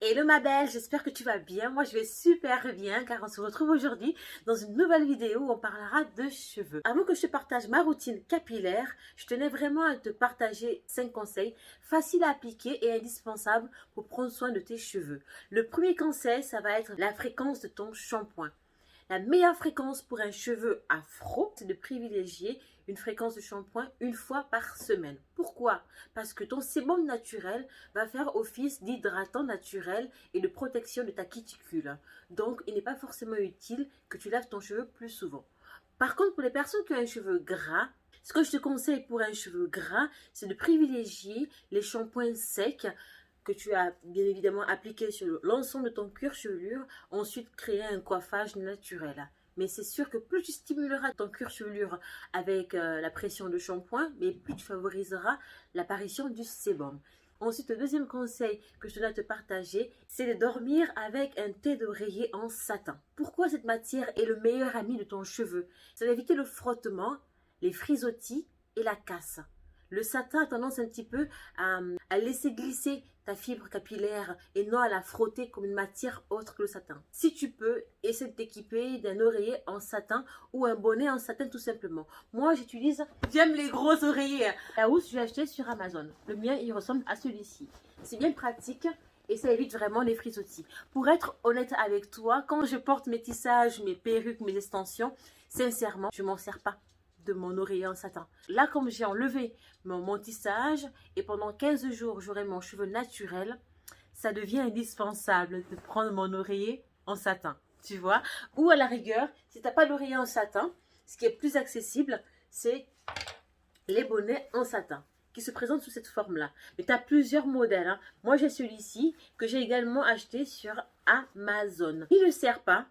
Hello ma belle, j'espère que tu vas bien. Moi je vais super bien car on se retrouve aujourd'hui dans une nouvelle vidéo où on parlera de cheveux. Avant que je te partage ma routine capillaire, je tenais vraiment à te partager 5 conseils faciles à appliquer et indispensables pour prendre soin de tes cheveux. Le premier conseil, ça va être la fréquence de ton shampoing. La meilleure fréquence pour un cheveu afro, c'est de privilégier une fréquence de shampoing une fois par semaine. Pourquoi? Parce que ton sébum naturel va faire office d'hydratant naturel et de protection de ta cuticule. Donc, il n'est pas forcément utile que tu laves ton cheveu plus souvent. Par contre, pour les personnes qui ont un cheveu gras, ce que je te conseille pour un cheveu gras, c'est de privilégier les shampoings secs que tu as bien évidemment appliqué sur l'ensemble de ton cuir chevelu, ensuite créer un coiffage naturel. Mais c'est sûr que plus tu stimuleras ton cuir chevelure avec la pression de shampoing, mais plus tu favoriseras l'apparition du sébum. Ensuite, le deuxième conseil que je dois te partager, c'est de dormir avec un thé d'oreiller en satin. Pourquoi cette matière est le meilleur ami de ton cheveu? Ça va éviter le frottement, les frisottis et la casse. Le satin a tendance un petit peu à laisser glisser ta fibre capillaire et non à la frotter comme une matière autre que le satin. Si tu peux, essaie de t'équiper d'un oreiller en satin ou un bonnet en satin tout simplement. Moi, j'aime les gros oreillers. La housse, je l'ai acheté sur Amazon. Le mien, il ressemble à celui-ci. C'est bien pratique et ça évite vraiment les frisottis. Pour être honnête avec toi, quand je porte mes tissages, mes perruques, mes extensions, sincèrement, je m'en sers pas de mon oreiller en satin. Là, comme j'ai enlevé mon tissage et pendant 15 jours, j'aurai mon cheveu naturel, ça devient indispensable de prendre mon oreiller en satin, tu vois. Ou à la rigueur, si tu n'as pas d'oreiller en satin, ce qui est plus accessible, c'est les bonnets en satin qui se présentent sous cette forme-là. Mais tu as plusieurs modèles. Hein. Moi, j'ai celui-ci que j'ai également acheté sur Amazon. Il ne sert pas.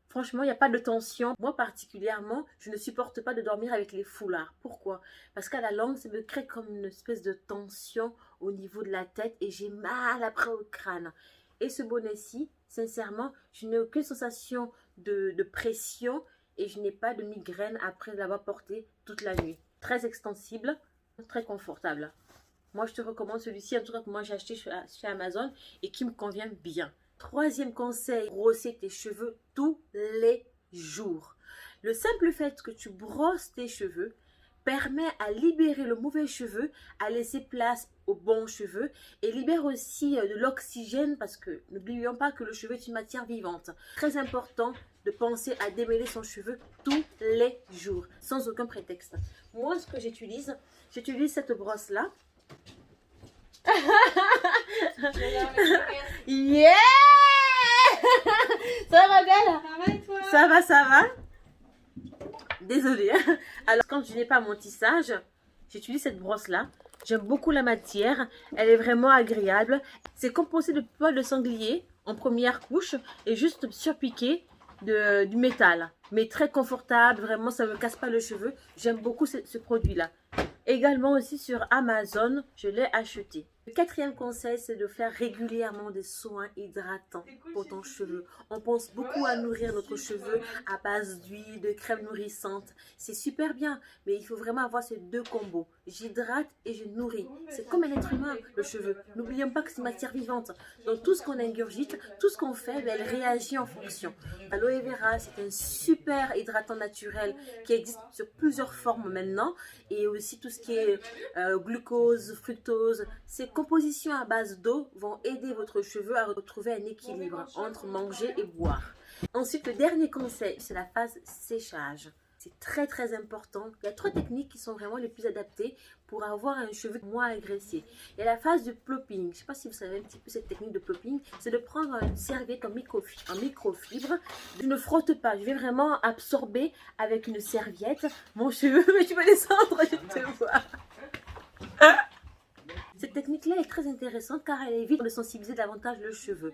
Franchement, il n'y a pas de tension. Moi, particulièrement, je ne supporte pas de dormir avec les foulards. Pourquoi? Parce qu'à la longue, ça me crée comme une espèce de tension au niveau de la tête et j'ai mal après au crâne. Et ce bonnet-ci, sincèrement, je n'ai aucune sensation de pression et je n'ai pas de migraine après l'avoir porté toute la nuit. Très extensible, très confortable. Moi, je te recommande celui-ci, en tout cas que moi j'ai acheté chez Amazon et qui me convient bien. Troisième conseil, brosser tes cheveux tous les jours. Le simple fait que tu brosses tes cheveux permet à libérer le mauvais cheveu, à laisser place aux bons cheveux et libère aussi de l'oxygène parce que n'oublions pas que le cheveu est une matière vivante. Très important de penser à démêler son cheveu tous les jours, sans aucun prétexte. Moi, ce que j'utilise cette brosse-là. Yeah! Ça va belle? Ça va et toi? Ça va. Désolée. Alors, quand je n'ai pas mon tissage, j'utilise cette brosse-là. J'aime beaucoup la matière. Elle est vraiment agréable. C'est composé de poils de sanglier en première couche et juste surpiqué du métal. Mais très confortable. Vraiment, ça ne me casse pas le cheveu. J'aime beaucoup ce produit-là. Également aussi sur Amazon, je l'ai acheté. Le quatrième conseil, c'est de faire régulièrement des soins hydratants pour ton cheveu. On pense beaucoup à nourrir notre cheveu à base d'huile, de crème nourrissante. C'est super bien, mais il faut vraiment avoir ces deux combos. J'hydrate et je nourris. C'est comme un être humain, le cheveu. N'oublions pas que c'est une matière vivante. Donc tout ce qu'on ingurgite, tout ce qu'on fait, elle réagit en fonction. L'aloe vera, c'est un super hydratant naturel qui existe sur plusieurs formes maintenant. Et aussi tout ce qui est glucose, fructose, ces compositions à base d'eau vont aider votre cheveu à retrouver un équilibre entre manger et boire. Ensuite, le dernier conseil, c'est la phase séchage. C'est très important. Il y a 3 techniques qui sont vraiment les plus adaptées pour avoir un cheveu moins agressé. Il y a la phase de plopping. Je ne sais pas si vous savez un petit peu cette technique de plopping. C'est de prendre une serviette en microfibre. Je ne frotte pas. Je vais vraiment absorber avec une serviette mon cheveu. Mais tu peux descendre, je te vois. Cette technique-là est très intéressante car elle évite de sensibiliser davantage le cheveu.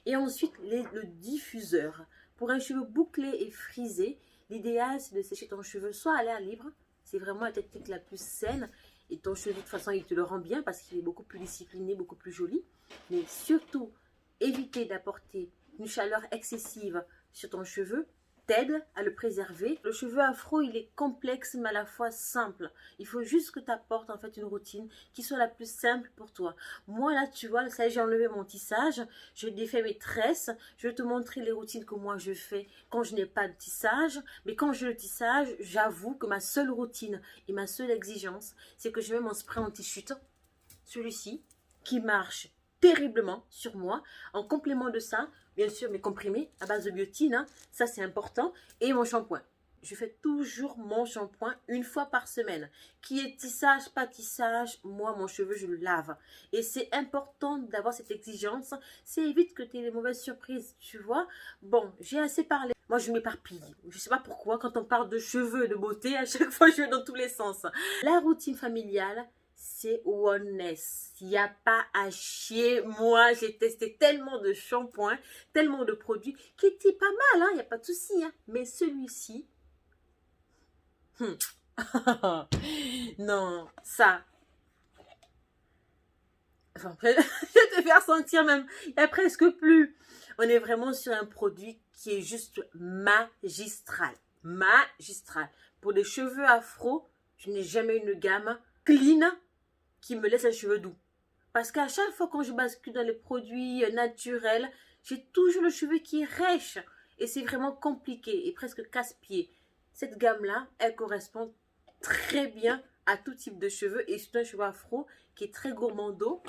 Et ensuite, le diffuseur. Pour un cheveu bouclé et frisé, l'idéal, c'est de sécher ton cheveu soit à l'air libre, c'est vraiment la technique la plus saine, et ton cheveu, de toute façon, il te le rend bien parce qu'il est beaucoup plus discipliné, beaucoup plus joli. Mais surtout, éviter d'apporter une chaleur excessive sur ton cheveu t'aide à le préserver. Le cheveu afro, il est complexe mais à la fois simple. Il faut juste que tu apportes en fait une routine qui soit la plus simple pour toi. Moi là, tu vois, ça j'ai enlevé mon tissage, je défais mes tresses, je vais te montrer les routines que moi je fais quand je n'ai pas de tissage. Mais quand j'ai le tissage, j'avoue que ma seule routine et ma seule exigence, c'est que je mets mon spray anti-chute, celui-ci, qui marche terriblement sur moi. En complément de ça, bien sûr, mes comprimés à base de biotine, hein, ça c'est important, et mon shampoing. Je fais toujours mon shampoing une fois par semaine. Qui est tissage, pas tissage, moi, mon cheveu, je le lave. Et c'est important d'avoir cette exigence. Ça évite que tu aies des mauvaises surprises, tu vois. Bon, j'ai assez parlé. Moi, je m'éparpille. Je ne sais pas pourquoi, quand on parle de cheveux, de beauté, à chaque fois, je vais dans tous les sens. La routine familiale, c'est oneness. Il n'y a pas à chier. Moi, j'ai testé tellement de shampoings, tellement de produits qui étaient pas mal, hein, il n'y a pas de souci. Hein. Mais celui-ci, non, ça. Enfin, je vais te faire sentir même. Il n'y a presque plus. On est vraiment sur un produit qui est juste magistral. Magistral. Pour les cheveux afro, je n'ai jamais une gamme clean qui me laisse un cheveu doux. Parce qu'à chaque fois quand je bascule dans les produits naturels, j'ai toujours le cheveu qui est rêche. Et c'est vraiment compliqué et presque casse-pied. Cette gamme-là, elle correspond très bien à tout type de cheveux. Et surtout un cheveu afro qui est très gourmando.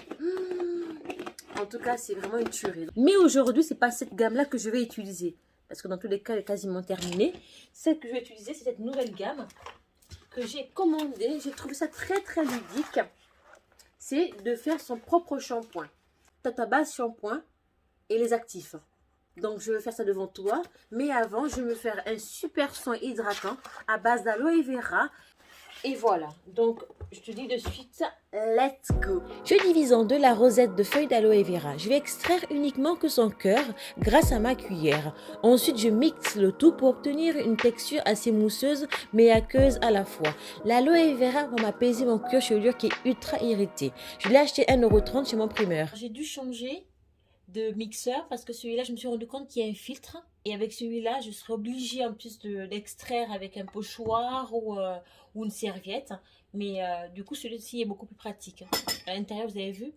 En tout cas, c'est vraiment une tuerie. Mais aujourd'hui, ce n'est pas cette gamme-là que je vais utiliser. Parce que dans tous les cas, elle est quasiment terminée. Celle que je vais utiliser, c'est cette nouvelle gamme que j'ai commandée. J'ai trouvé ça très très ludique. C'est de faire son propre shampoing. Tu as ta base shampoing et les actifs. Donc, je vais faire ça devant toi. Mais avant, je vais me faire un super soin hydratant à base d'aloe vera. Et voilà. Donc, je te dis de suite, let's go. Je divise en deux la rosette de feuilles d'aloe vera. Je vais extraire uniquement que son cœur grâce à ma cuillère. Ensuite, je mixe le tout pour obtenir une texture assez mousseuse mais aqueuse à la fois. L'aloe vera va m'apaiser mon cuir chevelu qui est ultra irrité. Je l'ai acheté 1,30 € chez mon primeur. J'ai dû changer de mixeur parce que celui-là, je me suis rendu compte qu'il y a un filtre. Et avec celui-là, je serai obligée en plus d'extraire avec un pochoir ou une serviette. Mais du coup, celui-ci est beaucoup plus pratique. À l'intérieur, vous avez vu,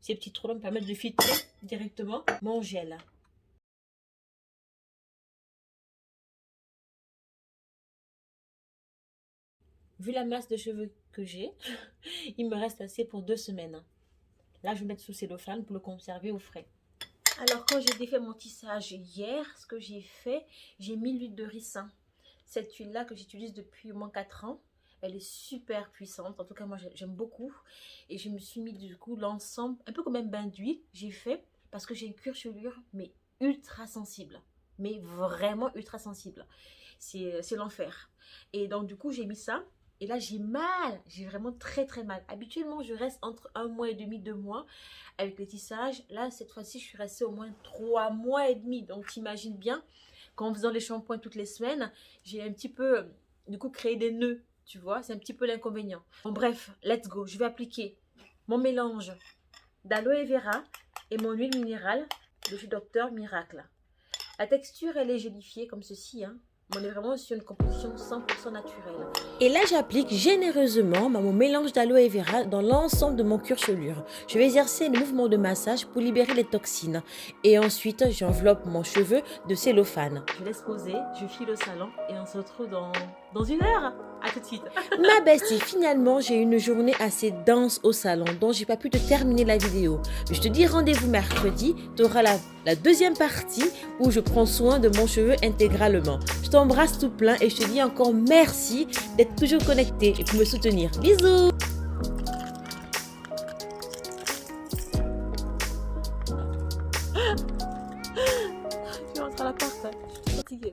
ces petits trous-là me permettent de filtrer directement mon gel. Vu la masse de cheveux que j'ai, il me reste assez pour 2 semaines. Là, je vais mettre sous cellophane pour le conserver au frais. Alors, quand j'ai défait mon tissage hier, ce que j'ai fait, j'ai mis l'huile de ricin. Cette huile-là que j'utilise depuis au moins 4 ans, elle est super puissante. En tout cas, moi, j'aime beaucoup. Et je me suis mis du coup l'ensemble, un peu comme un bain d'huile, j'ai fait parce que j'ai une cuir chevelure, mais ultra sensible. Mais vraiment ultra sensible. C'est l'enfer. Et donc, du coup, j'ai mis ça. Et là, j'ai mal. J'ai vraiment très, très mal. Habituellement, je reste entre 1 mois et demi, 2 mois avec le tissage. Là, cette fois-ci, je suis restée au moins 3 mois et demi. Donc, t'imagines bien qu'en faisant les shampoings toutes les semaines, j'ai un petit peu, du coup, créé des nœuds. Tu vois, c'est un petit peu l'inconvénient. Bon, bref, let's go. Je vais appliquer mon mélange d'aloe vera et mon huile minérale de chez Dr Miracle. La texture, elle est gélifiée comme ceci, hein. On est vraiment sur une composition 100% naturelle. Et là, j'applique généreusement mon mélange d'aloe vera dans l'ensemble de mon cuir chevelure. Je vais exercer les mouvements de massage pour libérer les toxines. Et ensuite, j'enveloppe mon cheveu de cellophane. Je laisse poser, je file au salon et on se retrouve dans 1 heure. À tout de suite. Ma bestie, finalement, j'ai eu une journée assez dense au salon, donc j'ai pas pu te terminer la vidéo. Mais je te dis rendez-vous mercredi, tu auras la deuxième partie où je prends soin de mon cheveu intégralement. Je t'embrasse tout plein et je te dis encore merci d'être toujours connecté et pour me soutenir. Bisous!